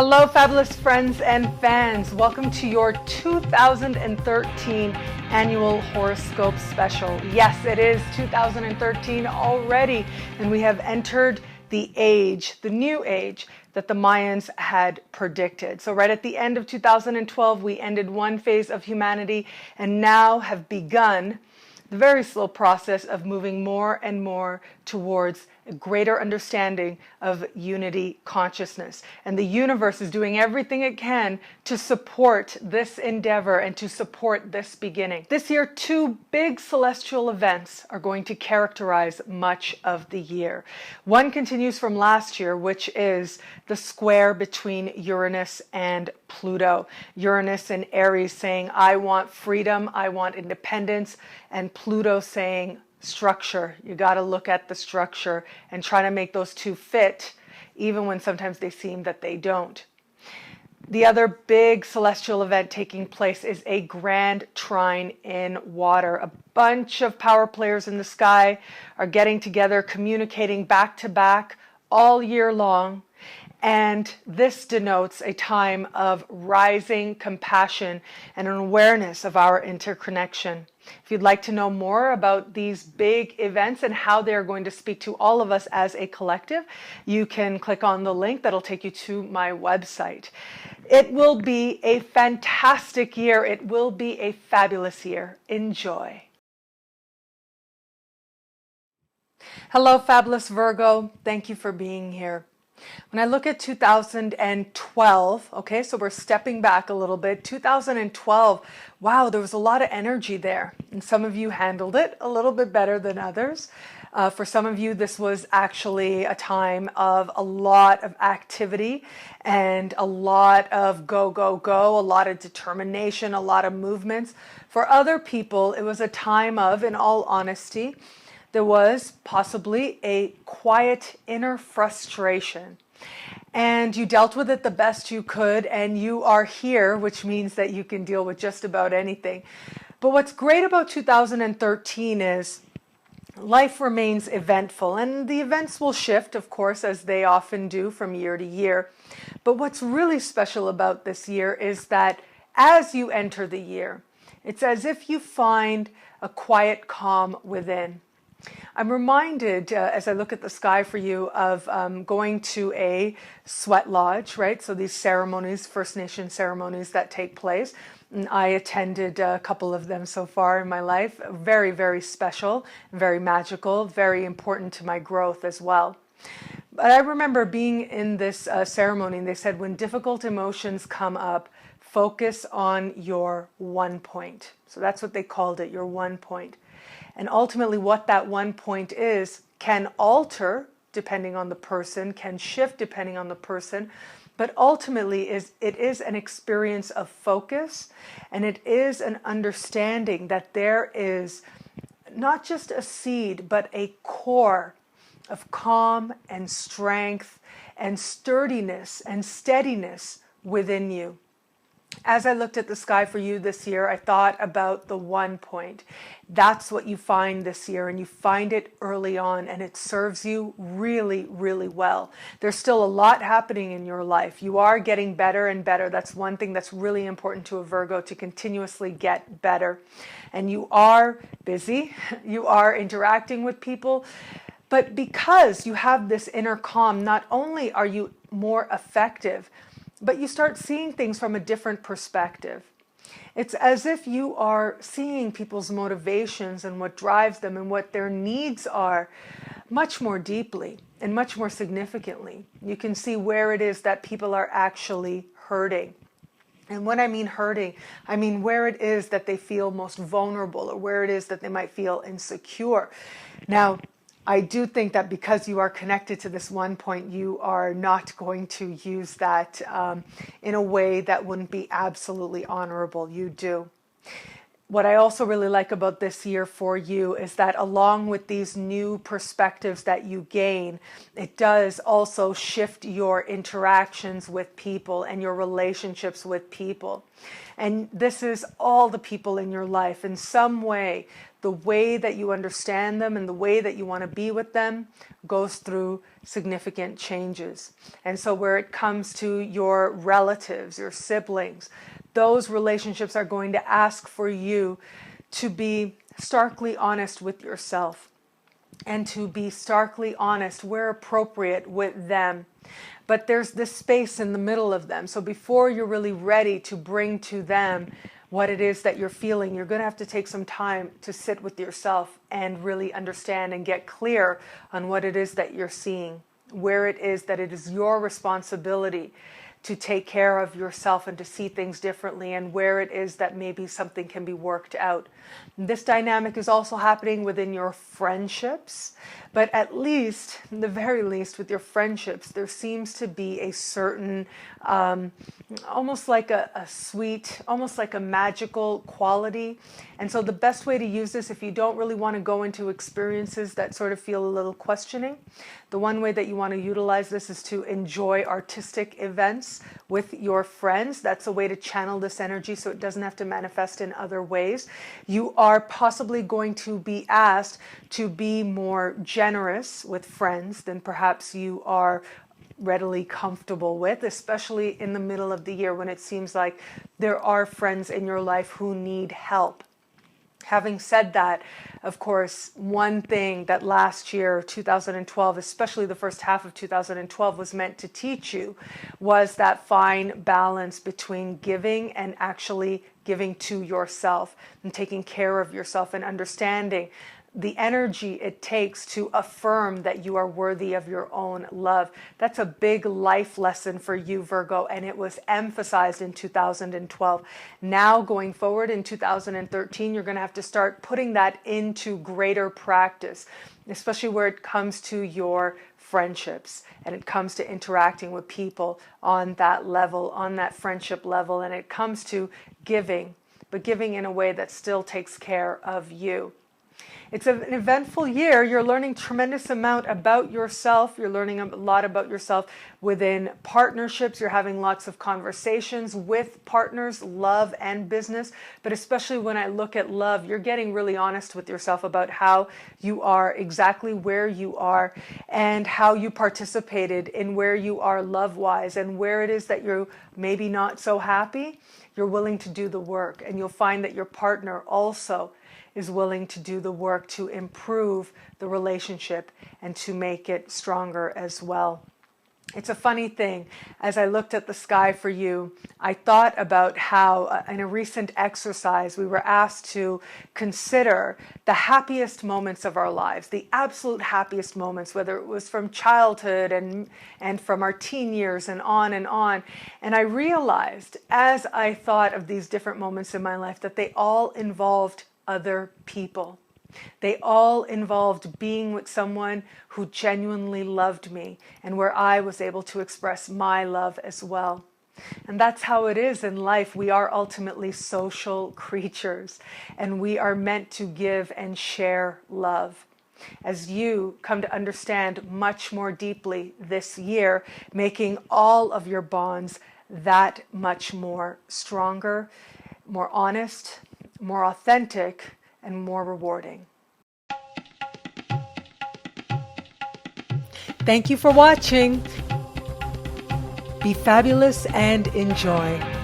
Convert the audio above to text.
Hello, fabulous friends and fans. Welcome to your 2013 annual horoscope special. Yes, it is 2013 already, and we have entered the age, the new age that the Mayans had predicted. So right at the end of 2012, we ended one phase of humanity and now have begun the very slow process of moving more and more towards a greater understanding of unity consciousness. And the universe is doing everything it can to support this endeavor and to support this beginning. This year, two big celestial events are going to characterize much of the year. One continues from last year, which is the square between Uranus and Pluto. Uranus in Aries saying, I want freedom, I want independence, and Pluto saying, structure. You got to look at the structure and try to make those two fit, even when sometimes they seem that they don't. The other big celestial event taking place is a grand trine in water. A bunch of power players in the sky are getting together, communicating back to back all year long. And this denotes a time of rising compassion and an awareness of our interconnection. If you'd like to know more about these big events and how they're going to speak to all of us as a collective, you can click on the link that'll take you to my website. It will be a fantastic year. It will be a fabulous year. Enjoy. Hello, fabulous Virgo. Thank you for being here. When I look at 2012, okay, so we're stepping back a little bit. 2012, wow, there was a lot of energy there. And some of you handled it a little bit better than others. For some of you, this was actually a time of a lot of activity and a lot of go, go, go, a lot of determination, a lot of movements. For other people, it was a time of, in all honesty, there was possibly a quiet inner frustration. And you dealt with it the best you could, and you are here, which means that you can deal with just about anything. But what's great about 2013 is life remains eventful, and the events will shift, of course, as they often do from year to year. But what's really special about this year is that as you enter the year, it's as if you find a quiet calm within. I'm reminded, as I look at the sky for you, of going to a sweat lodge, right? So these ceremonies, First Nation ceremonies that take place. And I attended a couple of them so far in my life. Very, very special, very magical, very important to my growth as well. But I remember being in this ceremony, and they said, when difficult emotions come up, focus on your one point. So that's what they called it, your one point. And ultimately what that one point is can alter depending on the person, can shift depending on the person, but ultimately it is an experience of focus, and it is an understanding that there is not just a seed, but a core of calm and strength and sturdiness and steadiness within you. As I looked at the sky for you this year, I thought about the one point. That's what you find this year, and you find it early on, and it serves you really, really well. There's still a lot happening in your life. You are getting better and better. That's one thing that's really important to a Virgo, to continuously get better. And you are busy. You are interacting with people. But because you have this inner calm, not only are you more effective, but you start seeing things from a different perspective. It's as if you are seeing people's motivations and what drives them and what their needs are much more deeply and much more significantly. You can see where it is that people are actually hurting. And when I mean hurting, I mean where it is that they feel most vulnerable, or where it is that they might feel insecure. Now, I do think that because you are connected to this one point, you are not going to use that in a way that wouldn't be absolutely honorable. You do. What I also really like about this year for you is that along with these new perspectives that you gain, it does also shift your interactions with people and your relationships with people. And this is all the people in your life. In some way, the way that you understand them and the way that you want to be with them goes through significant changes. And so where it comes to your relatives, your siblings, those relationships are going to ask for you to be starkly honest with yourself and to be starkly honest where appropriate with them. But there's this space in the middle of them. So before you're really ready to bring to them what it is that you're feeling, you're going to have to take some time to sit with yourself and really understand and get clear on what it is that you're seeing, where it is that it is your responsibility to take care of yourself and to see things differently, and where it is that maybe something can be worked out. This dynamic is also happening within your friendships, but at least, in the very least, with your friendships, there seems to be a certain, almost like a sweet, almost like a magical quality. And so the best way to use this, if you don't really want to go into experiences that sort of feel a little questioning, the one way that you want to utilize this is to enjoy artistic events with your friends. That's a way to channel this energy so it doesn't have to manifest in other ways. You are possibly going to be asked to be more generous with friends than perhaps you are readily comfortable with, especially in the middle of the year when it seems like there are friends in your life who need help. Having said that, of course, one thing that last year, 2012, especially the first half of 2012, was meant to teach you was that fine balance between giving and actually giving to yourself and taking care of yourself and understanding the energy it takes to affirm that you are worthy of your own love. That's a big life lesson for you, Virgo, and it was emphasized in 2012. Now, going forward in 2013, you're going to have to start putting that into greater practice, especially where it comes to your friendships and it comes to interacting with people on that level, on that friendship level, and it comes to giving, but giving in a way that still takes care of you. It's an eventful year. You're learning tremendous amount about yourself. You're learning a lot about yourself within partnerships. You're having lots of conversations with partners, love and business. But especially when I look at love, you're getting really honest with yourself about how you are, exactly where you are, and how you participated in where you are love-wise, and where it is that you're maybe not so happy. You're willing to do the work, and you'll find that your partner also is willing to do the work to improve the relationship and to make it stronger as well. It's a funny thing. As I looked at the sky for you, I thought about how in a recent exercise we were asked to consider the happiest moments of our lives, the absolute happiest moments, whether it was from childhood and from our teen years and on and on. And I realized as I thought of these different moments in my life that they all involved other people. They all involved being with someone who genuinely loved me and where I was able to express my love as well. And that's how it is in life. We are ultimately social creatures and we are meant to give and share love. As you come to understand much more deeply this year, making all of your bonds that much more stronger, more honest, more authentic, and more rewarding. Thank you for watching. Be fabulous and enjoy.